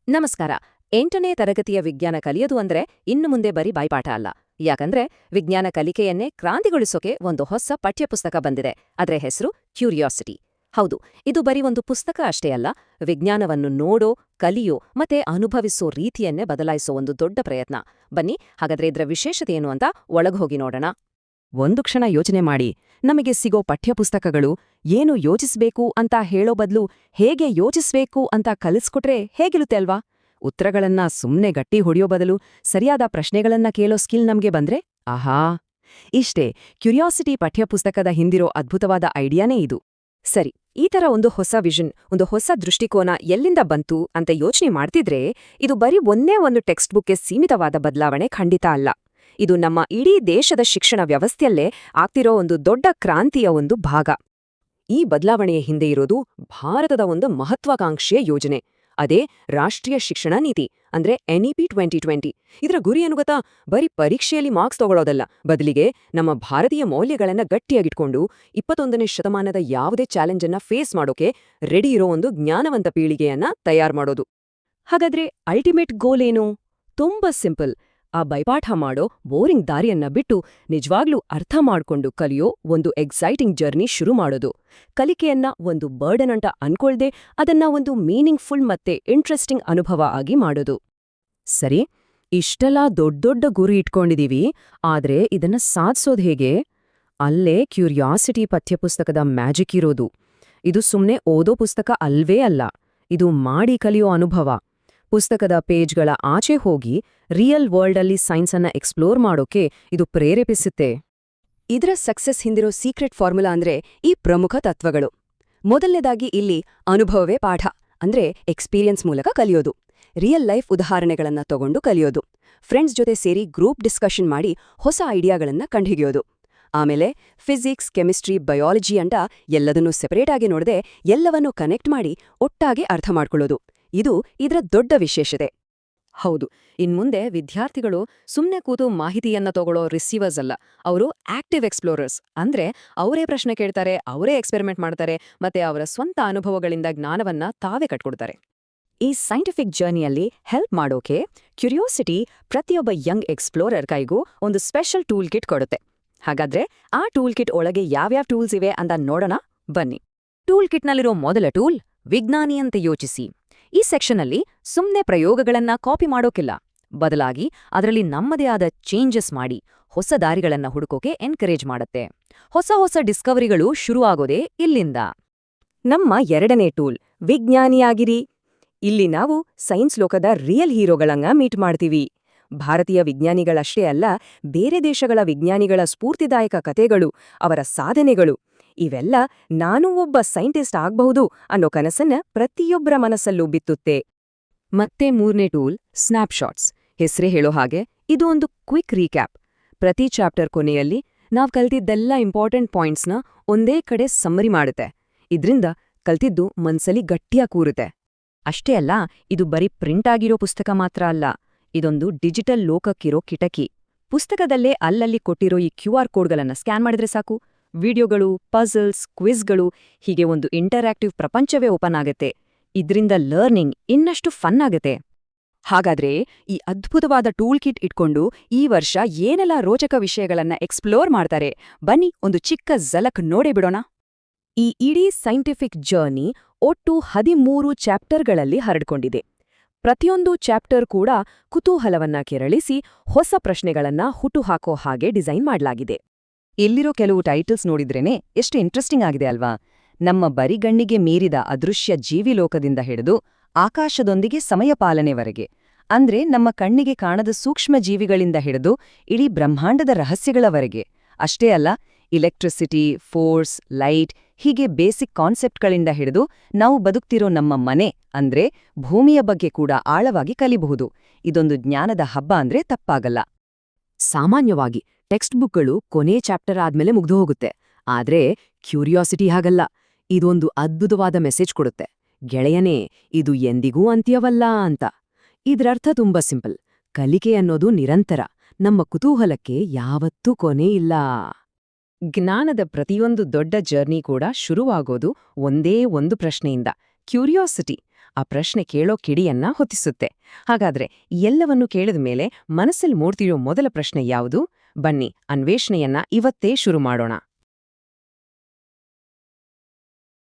ನಮಸ್ಕಾರ. 8ನೇ ತರಗತಿಯ ವಿಜ್ಞಾನ ಕಲಿಯೋದು ಅಂದ್ರೆ ಇನ್ನು ಮುಂದೆ ಬರೀ ಬಾಯ್ಪಾಠ ಅಲ್ಲ. ಯಾಕಂದ್ರೆ ವಿಜ್ಞಾನ ಕಲಿಕೆಯನ್ನೇ ಕ್ರಾಂತಿಗೊಳಿಸೋಕೆ ಒಂದು ಹೊಸ ಪಠ್ಯಪುಸ್ತಕ ಬಂದಿದೆ. ಅದ್ರ ಹೆಸರು ಕ್ಯೂರಿಯಾಸಿಟಿ. ಹೌದು, ಇದು ಬರೀ ಒಂದು ಪುಸ್ತಕ ಅಷ್ಟೇ ಅಲ್ಲ, ವಿಜ್ಞಾನವನ್ನು ನೋಡೋ, ಕಲಿಯೋ ಮತ್ತೆ ಅನುಭವಿಸೋ ರೀತಿಯನ್ನೇ ಬದಲಾಯಿಸೋ ಒಂದು ದೊಡ್ಡ ಪ್ರಯತ್ನ. ಬನ್ನಿ, ಹಾಗಾದ್ರೆ ಇದ್ರ ವಿಶೇಷತೆಯೇನು ಅಂತ ಒಳಗೋಗಿ ನೋಡೋಣ. ಒಂದು ಕ್ಷಣ ಯೋಚನೆ ಮಾಡಿ, ನಮಗೆ ಸಿಗೋ ಪಠ್ಯಪುಸ್ತಕಗಳು ಏನು ಯೋಚಿಸ್ಬೇಕು ಅಂತ ಹೇಳೋ ಬದಲು ಹೇಗೆ ಯೋಚಿಸ್ಬೇಕು ಅಂತ ಕಲಿಸ್ಕೊಟ್ರೆ ಹೇಗಿರುತ್ತೆ ಅಲ್ವಾ? ಉತ್ತರಗಳನ್ನ ಸುಮ್ನೆ ಗಟ್ಟಿ ಹೊಡೆಯೋ ಬದಲು ಸರಿಯಾದ ಪ್ರಶ್ನೆಗಳನ್ನ ಕೇಳೋ ಸ್ಕಿಲ್ ನಮ್ಗೆ ಬಂದ್ರೆ ಆಹಾ! ಇಷ್ಟೇ ಕ್ಯೂರಿಯಾಸಿಟಿ ಪಠ್ಯಪುಸ್ತಕದ ಹಿಂದಿರೋ ಅದ್ಭುತವಾದ ಐಡಿಯಾನೇ ಇದು. ಸರಿ, ಈ ಥರ ಒಂದು ಹೊಸ ವಿಷನ್, ಒಂದು ಹೊಸ ದೃಷ್ಟಿಕೋನ ಎಲ್ಲಿಂದ ಬಂತು ಅಂತ ಯೋಚನೆ ಮಾಡ್ತಿದ್ರೆ, ಇದು ಬರೀ ಒಂದೇ ಒಂದು ಟೆಕ್ಸ್ಟ್ ಬುಕ್ಗೆ ಸೀಮಿತವಾದ ಬದಲಾವಣೆ ಖಂಡಿತ ಅಲ್ಲ. ಇದು ನಮ್ಮ ಇಡೀ ದೇಶದ ಶಿಕ್ಷಣ ವ್ಯವಸ್ಥೆಯಲ್ಲೇ ಆಗ್ತಿರೋ ಒಂದು ದೊಡ್ಡ ಕ್ರಾಂತಿಯ ಒಂದು ಭಾಗ. ಈ ಬದಲಾವಣೆಯ ಹಿಂದೆ ಇರೋದು ಭಾರತದ ಒಂದು ಮಹತ್ವಾಕಾಂಕ್ಷೆಯ ಯೋಜನೆ. ಅದೇ ರಾಷ್ಟ್ರೀಯ ಶಿಕ್ಷಣ ನೀತಿ, ಅಂದ್ರೆ NEP 2020. ಇದರ ಗುರಿ ಏನು ಗೊತ್ತಾ? ಬರೀ ಪರೀಕ್ಷೆಯಲ್ಲಿ ಮಾರ್ಕ್ಸ್ ತಗೊಳ್ಳೋದಲ್ಲ, ಬದಲಿಗೆ ನಮ್ಮ ಭಾರತೀಯ ಮೌಲ್ಯಗಳನ್ನ ಗಟ್ಟಿಯಾಗಿಟ್ಕೊಂಡು 21ನೇ ಶತಮಾನದ ಯಾವುದೇ ಚಾಲೆಂಜನ್ನ ಫೇಸ್ ಮಾಡೋಕೆ ರೆಡಿ ಇರೋ ಒಂದು ಜ್ಞಾನವಂತ ಪೀಳಿಗೆಯನ್ನ ತಯಾರು ಮಾಡೋದು. ಹಾಗಾದ್ರೆ ಅಲ್ಟಿಮೇಟ್ ಗೋಲ್ ಏನು? ತುಂಬಾ ಸಿಂಪಲ್. ಆ ಬೈಪಾಠ ಮಾಡೋ ಬೋರಿಂಗ್ ದಾರಿಯನ್ನ ಬಿಟ್ಟು ನಿಜವಾಗ್ಲೂ ಅರ್ಥ ಮಾಡ್ಕೊಂಡು ಕಲಿಯೋ ಒಂದು ಎಕ್ಸೈಟಿಂಗ್ ಜರ್ನಿ ಶುರು ಮಾಡೋದು. ಕಲಿಕೆಯನ್ನ ಒಂದು ಬರ್ಡನ್ ಅಂತ ಅನ್ಕೊಳ್ದೆ ಅದನ್ನ ಒಂದು ಮೀನಿಂಗ್ಫುಲ್ ಮತ್ತೆ ಇಂಟ್ರೆಸ್ಟಿಂಗ್ ಅನುಭವ ಆಗಿ ಮಾಡೋದು. ಸರಿ, ಇಷ್ಟೆಲ್ಲ ದೊಡ್ಡ ಗುರಿ ಇಟ್ಕೊಂಡಿದೀವಿ, ಆದ್ರೆ ಇದನ್ನ ಸಾಧಿಸೋದ್ ಹೇಗೆ? ಅಲ್ಲೇ ಕ್ಯೂರಿಯಾಸಿಟಿ ಪಠ್ಯಪುಸ್ತಕದ ಮ್ಯಾಜಿಕ್ ಇರೋದು. ಇದು ಸುಮ್ನೆ ಓದೋ ಪುಸ್ತಕ ಅಲ್ವೇ ಅಲ್ಲ, ಇದು ಮಾಡಿ ಕಲಿಯೋ ಅನುಭವ. ಪುಸ್ತಕದ ಪೇಜ್ಗಳ ಆಚೆ ಹೋಗಿ ರಿಯಲ್ ವರ್ಲ್ಡಲ್ಲಿ ಸೈನ್ಸನ್ನ ಎಕ್ಸ್ಪ್ಲೋರ್ ಮಾಡೋಕೆ ಇದು ಪ್ರೇರೇಪಿಸುತ್ತೆ. ಇದರ ಸಕ್ಸಸ್ ಹಿಂದಿರೋ ಸೀಕ್ರೆಟ್ ಫಾರ್ಮುಲಾ ಅಂದ್ರೆ ಈ ಪ್ರಮುಖ ತತ್ವಗಳು. ಮೊದಲನೇದಾಗಿ ಇಲ್ಲಿ ಅನುಭವವೇ ಪಾಠ, ಅಂದ್ರೆ ಎಕ್ಸ್ಪೀರಿಯನ್ಸ್ ಮೂಲಕ ಕಲಿಯೋದು. ರಿಯಲ್ ಲೈಫ್ ಉದಾಹರಣೆಗಳನ್ನ ತಗೊಂಡು ಕಲಿಯೋದು. ಫ್ರೆಂಡ್ಸ್ ಜೊತೆ ಸೇರಿ ಗ್ರೂಪ್ ಡಿಸ್ಕಷನ್ ಮಾಡಿ ಹೊಸ ಐಡಿಯಾಗಳನ್ನ ಕಂಡುಹಿಡಿಯೋದು. ಆಮೇಲೆ ಫಿಸಿಕ್ಸ್, ಕೆಮಿಸ್ಟ್ರಿ, ಬಯಾಲಜಿ ಅಂತ ಎಲ್ಲದನ್ನೂ ಸೆಪರೇಟ್ ಆಗಿ ನೋಡದೆ ಎಲ್ಲವನ್ನೂ ಕನೆಕ್ಟ್ ಮಾಡಿ ಒಟ್ಟಾಗಿ ಅರ್ಥ ಮಾಡ್ಕೊಳ್ಳೋದು. ಇದು ಇದರ ದೊಡ್ಡ ವಿಶೇಷತೆ. ಹೌದು, ಇನ್ಮುಂದೆ ವಿದ್ಯಾರ್ಥಿಗಳು ಸುಮ್ನೆ ಕೂತು ಮಾಹಿತಿಯನ್ನ ತಗೊಳ್ಳೋ ರಿಸೀವರ್ಸ್ ಅಲ್ಲ, ಅವರು ಆಕ್ಟಿವ್ ಎಕ್ಸ್ಪ್ಲೋರರ್ಸ್. ಅಂದ್ರೆ ಅವರೇ ಪ್ರಶ್ನೆ ಕೇಳ್ತಾರೆ, ಅವರೇ ಎಕ್ಸ್ಪೆರಿಮೆಂಟ್ ಮಾಡ್ತಾರೆ, ಮತ್ತೆ ಅವರ ಸ್ವಂತ ಅನುಭವಗಳಿಂದ ಜ್ಞಾನವನ್ನ ತಾವೇ ಕಟ್ಕೊಡ್ತಾರೆ. ಈ ಸೈಂಟಿಫಿಕ್ ಜರ್ನಿಯಲ್ಲಿ ಹೆಲ್ಪ್ ಮಾಡೋಕೆ ಕ್ಯೂರಿಯಾಸಿಟಿ ಪ್ರತಿಯೊಬ್ಬ ಯಂಗ್ ಎಕ್ಸ್ಪ್ಲೋರರ್ ಕೈಗೂ ಒಂದು ಸ್ಪೆಷಲ್ ಟೂಲ್ ಕಿಟ್ ಕೊಡುತ್ತೆ. ಹಾಗಾದ್ರೆ ಆ ಟೂಲ್ ಕಿಟ್ ಒಳಗೆ ಯಾವ್ಯಾವ ಟೂಲ್ಸ್ ಇವೆ ಅಂತ ನೋಡೋಣ ಬನ್ನಿ. ಟೂಲ್ ಕಿಟ್ನಲ್ಲಿರೋ ಮೊದಲ ಟೂಲ್ ವಿಜ್ಞಾನಿಯಂತೆ ಯೋಚಿಸಿ. ಈ ಸೆಕ್ಷನಲ್ಲಿ ಸುಮ್ನೆ ಪ್ರಯೋಗಗಳನ್ನ ಕಾಪಿ ಮಾಡೋಕಿಲ್ಲ, ಬದಲಾಗಿ ಅದರಲ್ಲಿ ನಮ್ಮದೇ ಆದ ಚೇಂಜಸ್ ಮಾಡಿ ಹೊಸ ದಾರಿಗಳನ್ನ ಹುಡುಕೋಕೆ ಎನ್ಕರೇಜ್ ಮಾಡುತ್ತೆ. ಹೊಸ ಡಿಸ್ಕವರಿಗಳು ಶುರುವಾಗೋದೇ ಇಲ್ಲಿಂದ. ನಮ್ಮ ಎರಡನೇ ಟೂಲ್ ವಿಜ್ಞಾನಿಯಾಗಿರಿ. ಇಲ್ಲಿ ನಾವು ಸೈನ್ಸ್ ಲೋಕದ ರಿಯಲ್ ಹೀರೋಗಳನ್ನ ಮೀಟ್ ಮಾಡ್ತೀವಿ. ಭಾರತೀಯ ವಿಜ್ಞಾನಿಗಳಷ್ಟೇ ಅಲ್ಲ, ಬೇರೆ ದೇಶಗಳ ವಿಜ್ಞಾನಿಗಳ ಸ್ಫೂರ್ತಿದಾಯಕ ಕಥೆಗಳು, ಅವರ ಸಾಧನೆಗಳು, ಇವೆಲ್ಲ ನಾನೂ ಒಬ್ಬ ಸೈಂಟಿಸ್ಟ್ ಆಗ್ಬಹುದು ಅನ್ನೋ ಕನಸನ್ನ ಪ್ರತಿಯೊಬ್ಬರ ಮನಸ್ಸಲ್ಲೂ ಬಿತ್ತುತ್ತೆ. ಮತ್ತೆ ಮೂರನೇ ಟೂಲ್ ಸ್ನ್ಯಾಪ್ಶಾಟ್ಸ್. ಹೆಸರೇ ಹೇಳೋ ಹಾಗೆ ಇದು ಒಂದು ಕ್ವಿಕ್ ರೀಕ್ಯಾಪ್. ಪ್ರತಿ ಚಾಪ್ಟರ್ ಕೊನೆಯಲ್ಲಿ ನಾವ್ ಕಲ್ತಿದ್ದೆಲ್ಲ ಇಂಪಾರ್ಟೆಂಟ್ ಪಾಯಿಂಟ್ಸ್ನ ಒಂದೇ ಕಡೆ ಸಮ್ಮರಿ ಮಾಡುತ್ತೆ. ಇದ್ರಿಂದ ಕಲ್ತಿದ್ದು ಮನ್ಸಲ್ಲಿ ಗಟ್ಟಿಯಾಗಿ ಕೂರುತ್ತೆ. ಅಷ್ಟೇ ಅಲ್ಲ, ಇದು ಬರೀ ಪ್ರಿಂಟ್ ಆಗಿರೋ ಪುಸ್ತಕ ಮಾತ್ರ ಅಲ್ಲ, ಇದೊಂದು ಡಿಜಿಟಲ್ ಲೋಕಕ್ಕಿರೋ ಕಿಟಕಿ. ಪುಸ್ತಕದಲ್ಲೇ ಅಲ್ಲಲ್ಲಿ ಕೊಟ್ಟಿರೋ ಈ QR ಕೋಡ್ಗಳನ್ನ ಸ್ಕ್ಯಾನ್ ಮಾಡಿದ್ರೆ ಸಾಕು, ವಿಡಿಯೋಗಳು, ಪಜಲ್ಸ್, ಕ್ವಿಜ್ಗಳು, ಹೀಗೆ ಒಂದು ಇಂಟರಾಕ್ಟಿವ್ ಪ್ರಪಂಚವೇ ಓಪನ್ ಆಗತ್ತೆ. ಇದ್ರಿಂದ ಲರ್ನಿಂಗ್ ಇನ್ನಷ್ಟು ಫನ್ ಆಗತ್ತೆ. ಹಾಗಾದ್ರೆ ಈ ಅದ್ಭುತವಾದ ಟೂಲ್ ಕಿಟ್ ಇಟ್ಕೊಂಡು ಈ ವರ್ಷ ಏನೆಲ್ಲ ರೋಚಕ ವಿಷಯಗಳನ್ನ ಎಕ್ಸ್ಪ್ಲೋರ್ ಮಾಡ್ತಾರೆ, ಬನ್ನಿ ಒಂದು ಚಿಕ್ಕ ಝಲಕ್ ನೋಡೇ ಬಿಡೋಣ. ಈ ಇಡೀ ಸೈಂಟಿಫಿಕ್ ಜರ್ನಿ ಒಟ್ಟು 13 ಚಾಪ್ಟರ್ಗಳಲ್ಲಿ ಹರಡ್ಕೊಂಡಿದೆ. ಪ್ರತಿಯೊಂದು ಚಾಪ್ಟರ್ ಕೂಡ ಕುತೂಹಲವನ್ನ ಕೆರಳಿಸಿ ಹೊಸ ಪ್ರಶ್ನೆಗಳನ್ನ ಹುಟ್ಟುಹಾಕೋ ಹಾಗೆ ಡಿಸೈನ್ ಮಾಡಲಾಗಿದೆ. ಇಲ್ಲಿರೋ ಕೆಲವು ಟೈಟಲ್ಸ್ ನೋಡಿದ್ರೇನೆ ಎಷ್ಟು ಇಂಟ್ರೆಸ್ಟಿಂಗ್ ಆಗಿದೆ ಅಲ್ವಾ? ನಮ್ಮ ಬರಿಗಣ್ಣಿಗೆ ಮೀರಿದ ಅದೃಶ್ಯ ಜೀವಿಲೋಕದಿಂದ ಹಿಡಿದು ಆಕಾಶದೊಂದಿಗೆ ಸಮಯ ಪಾಲನೆವರೆಗೆ, ಅಂದ್ರೆ ನಮ್ಮ ಕಣ್ಣಿಗೆ ಕಾಣದ ಸೂಕ್ಷ್ಮ ಜೀವಿಗಳಿಂದ ಹಿಡಿದು ಇಡೀ ಬ್ರಹ್ಮಾಂಡದ ರಹಸ್ಯಗಳವರೆಗೆ. ಅಷ್ಟೇ ಅಲ್ಲ, ಇಲೆಕ್ಟ್ರಿಸಿಟಿ, ಫೋರ್ಸ್, ಲೈಟ್, ಹೀಗೆ ಬೇಸಿಕ್ ಕಾನ್ಸೆಪ್ಟ್ಗಳಿಂದ ಹಿಡಿದು ನಾವು ಬದುಕ್ತಿರೋ ನಮ್ಮ ಮನೆ ಅಂದ್ರೆ ಭೂಮಿಯ ಬಗ್ಗೆ ಕೂಡ ಆಳವಾಗಿ ಕಲಿಬಹುದು. ಇದೊಂದು ಜ್ಞಾನದ ಹಬ್ಬ ಅಂದ್ರೆ ತಪ್ಪಾಗಲ್ಲ. ಸಾಮಾನ್ಯವಾಗಿ ಟೆಕ್ಸ್ಟ್ ಬುಕ್ಗಳು ಕೊನೆ ಚಾಪ್ಟರ್ ಆದ್ಮೇಲೆ ಮುಗ್ದು ಹೋಗುತ್ತೆ. ಆದ್ರೆ ಕ್ಯೂರಿಯಾಸಿಟಿ ಹಾಗಲ್ಲ, ಇದೊಂದು ಅದ್ಭುತವಾದ ಮೆಸೇಜ್ ಕೊಡುತ್ತೆ. ಗೆಳೆಯನೇ, ಇದು ಎಂದಿಗೂ ಅಂತ್ಯವಲ್ಲ ಅಂತ. ಇದ್ರರ್ಥ ತುಂಬಾ ಸಿಂಪಲ್. ಕಲಿಕೆ ಅನ್ನೋದು ನಿರಂತರ, ನಮ್ಮ ಕುತೂಹಲಕ್ಕೆ ಯಾವತ್ತೂ ಕೊನೆ ಇಲ್ಲ. ಜ್ಞಾನದ ಪ್ರತಿಯೊಂದು ದೊಡ್ಡ ಜರ್ನಿ ಕೂಡ ಶುರುವಾಗೋದು ಒಂದೇ ಒಂದು ಪ್ರಶ್ನೆಯಿಂದ: ಕ್ಯೂರಿಯಾಸಿಟಿ ಆ ಪ್ರಶ್ನೆ ಕೇಳೋ ಕಿಡಿಯನ್ನ ಹೊತ್ತಿಸುತ್ತೆ. ಹಾಗಾದ್ರೆ ಎಲ್ಲವನ್ನೂ ಕೇಳಿದ ಮೇಲೆ ಮನಸ್ಸಲ್ಲಿ ಮೂಡ್ತಿರೋ ಮೊದಲ ಪ್ರಶ್ನೆ ಯಾವುದು? ಬನ್ನಿ ಅನ್ವೇಷಣೆಯನ್ನ ಇವತ್ತೇ ಶುರು ಮಾಡೋಣ.